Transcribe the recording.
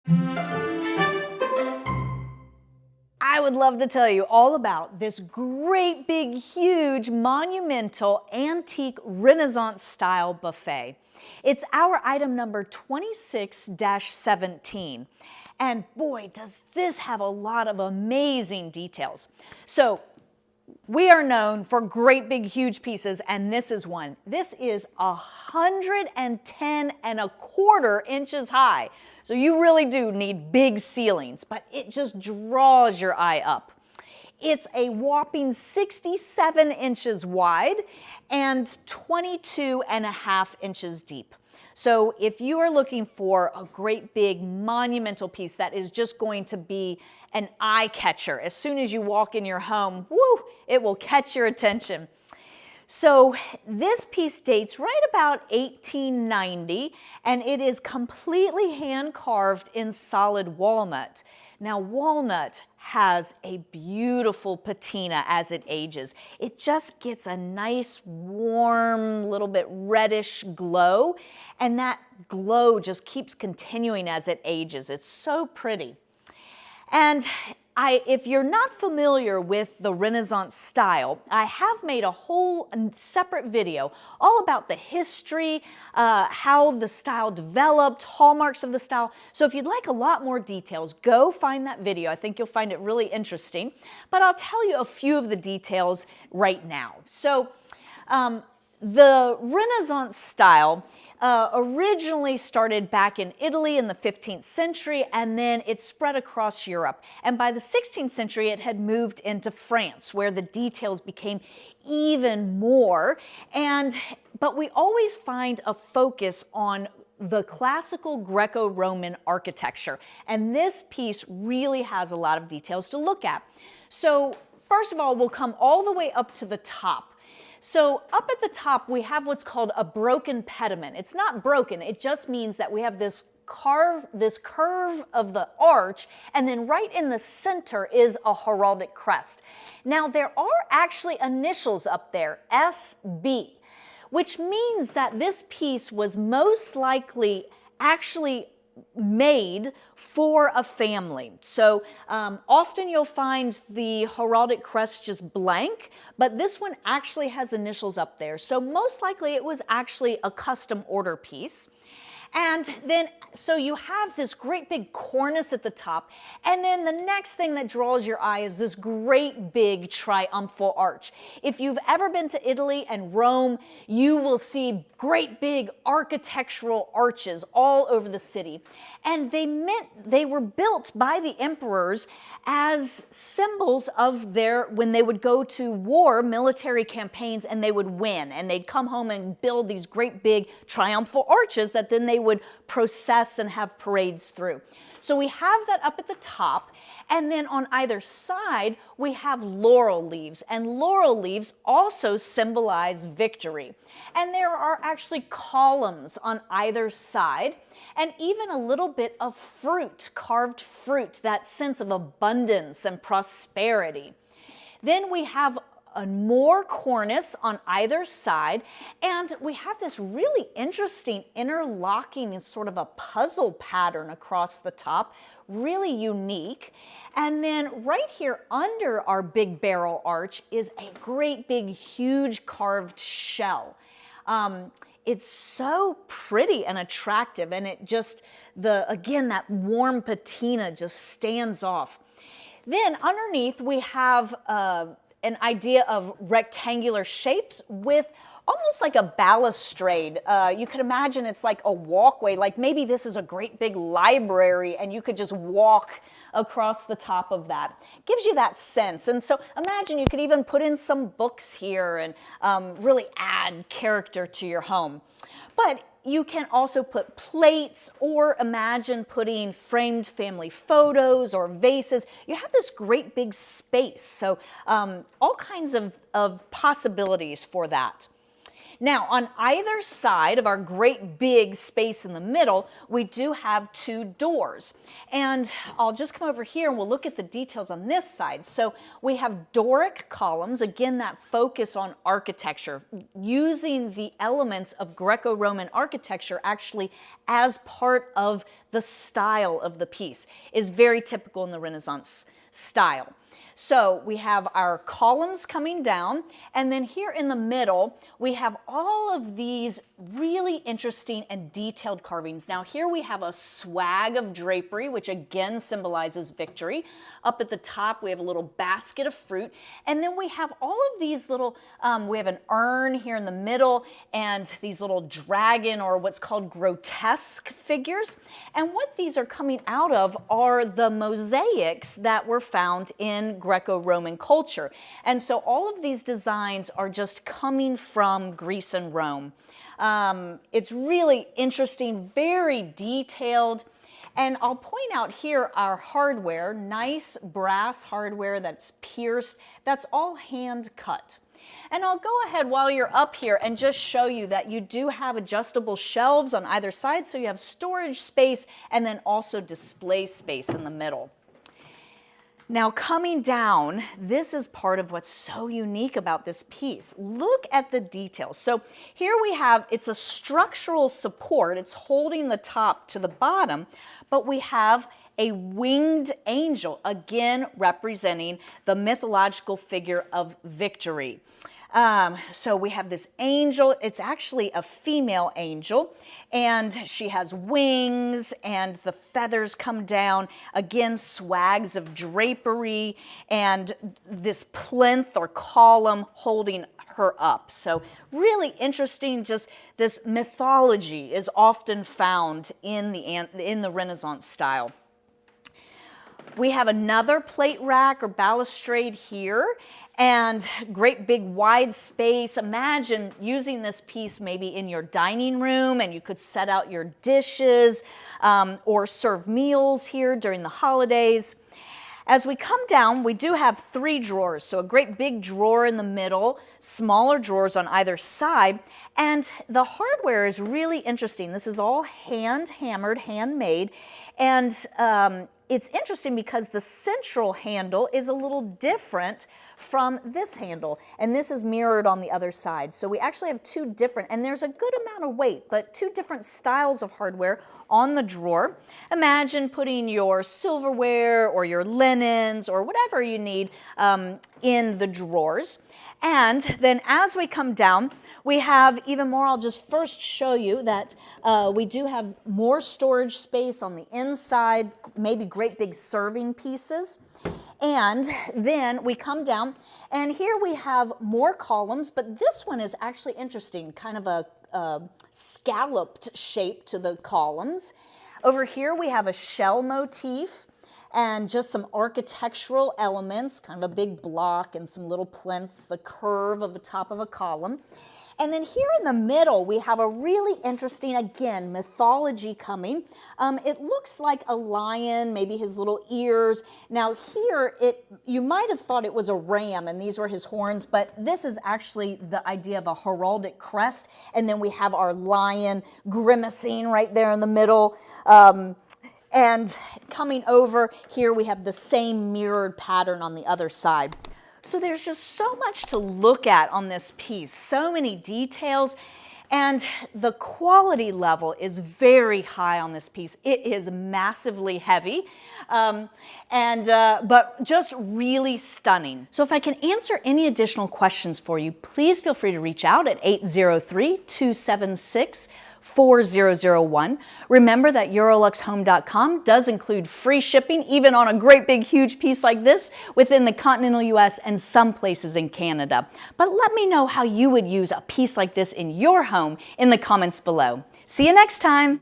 I would love to tell you all about this great big huge monumental antique Renaissance style buffet. It's our item number 26-17. And boy, does this have a lot of amazing details. So we are known for great big huge pieces, and this is one. This is 110.25 inches high. So you really do need big ceilings, but it just draws your eye up. It's a whopping 67 inches wide and 22.5 inches deep. So if you are looking for a great big monumental piece that is just going to be an eye catcher, as soon as you walk in your home, woo, it will catch your attention. So this piece dates right about 1890, and it is completely hand carved in solid walnut. Now, walnut has a beautiful patina as it ages. It just gets a nice, warm, little bit reddish glow, and that glow just keeps continuing as it ages. It's so pretty. And if you're not familiar with the Renaissance style, I have made a whole separate video all about the history, how the style developed, hallmarks of the style. So if you'd like a lot more details, go find that video. I think you'll find it really interesting. But I'll tell you a few of the details right now. So the Renaissance style originally started back in Italy in the 15th century, and then it spread across Europe. And by the 16th century, it had moved into France, where the details became even more. But we always find a focus on the classical Greco-Roman architecture. And this piece really has a lot of details to look at. So first of all, we'll come all the way up to the top. So up at the top, we have what's called a broken pediment. It's not broken, it just means that we have this curve of the arch, and then right in the center is a heraldic crest. Now there are actually initials up there, SB, which means that this piece was most likely actually made for a family. So often you'll find the heraldic crest just blank, but this one actually has initials up there. So most likely it was actually a custom order piece. And then, so you have this great big cornice at the top, and then the next thing that draws your eye is this great big triumphal arch. If you've ever been to Italy and Rome, you will see great big architectural arches all over the city. And they were built by the emperors as symbols of when they would go to war, military campaigns, and they would win. And they'd come home and build these great big triumphal arches that then they would process and have parades through. So we have that up at the top, and then on either side we have laurel leaves, and laurel leaves also symbolize victory. And there are actually columns on either side, and even a little bit of fruit, carved fruit, that sense of abundance and prosperity. Then we have a more cornice on either side, and we have this really interesting interlocking and sort of a puzzle pattern across the top, really unique. And then right here under our big barrel arch is a great big huge carved shell. It's so pretty and attractive, and it just, again, that warm patina just stands off. Then underneath we have an idea of rectangular shapes with almost like a balustrade. You could imagine it's like a walkway, like maybe this is a great big library and you could just walk across the top of that. Gives you that sense. And so imagine you could even put in some books here and really add character to your home. But you can also put plates, or imagine putting framed family photos or vases. You have this great big space, so all kinds of possibilities for that. Now, on either side of our great big space in the middle, we do have two doors. And I'll just come over here and we'll look at the details on this side. So we have Doric columns, again, that focus on architecture, using the elements of Greco-Roman architecture actually as part of the style of the piece, is very typical in the Renaissance style. So we have our columns coming down, and then here in the middle, we have all of these really interesting and detailed carvings. Now here we have a swag of drapery, which again symbolizes victory. Up at the top, we have a little basket of fruit, and then we have all of these little, we have an urn here in the middle, and these little dragon, or what's called grotesque figures. And what these are coming out of are the mosaics that were found in Greco-Roman culture. And so all of these designs are just coming from Greece and Rome. It's really interesting, very detailed. And I'll point out here our hardware, nice brass hardware that's pierced, that's all hand cut. And I'll go ahead while you're up here and just show you that you do have adjustable shelves on either side, so you have storage space and then also display space in the middle. Now coming down, this is part of what's so unique about this piece. Look at the details. So here we have, it's a structural support, it's holding the top to the bottom, but we have a winged angel, again representing the mythological figure of victory. So we have this angel, it's actually a female angel, and she has wings, and the feathers come down, again swags of drapery, and this plinth or column holding her up. So really interesting, just this mythology is often found in the Renaissance style. We have another plate rack or balustrade here, and great big wide space. Imagine using this piece maybe in your dining room, and you could set out your dishes or serve meals here during the holidays. As we come down, we do have 3 drawers, so a great big drawer in the middle, smaller drawers on either side, and the hardware is really interesting. This is all hand-hammered, handmade, and it's interesting because the central handle is a little different from this handle, and this is mirrored on the other side. So we actually have 2 different, and there's a good amount of weight, but 2 different styles of hardware on the drawer. Imagine putting your silverware or your linens or whatever you need in the drawers. And then as we come down, we have even more. I'll just first show you that we do have more storage space on the inside, maybe great big serving pieces. And then we come down, and here we have more columns, but this one is actually interesting, kind of a scalloped shape to the columns. Over here we have a shell motif and just some architectural elements, kind of a big block and some little plinths, the curve of the top of a column. And then here in the middle, we have a really interesting, again, mythology coming. It looks like a lion, maybe his little ears. Now here, you might have thought it was a ram and these were his horns, but this is actually the idea of a heraldic crest. And then we have our lion grimacing right there in the middle. And coming over here, we have the same mirrored pattern on the other side. So there's just so much to look at on this piece, so many details, and the quality level is very high on this piece. It is massively heavy, but just really stunning. So if I can answer any additional questions for you, please feel free to reach out at 803-276-4001. Remember that EuroLuxHome.com does include free shipping, even on a great big huge piece like this, within the continental US and some places in Canada. But let me know how you would use a piece like this in your home in the comments below. See you next time.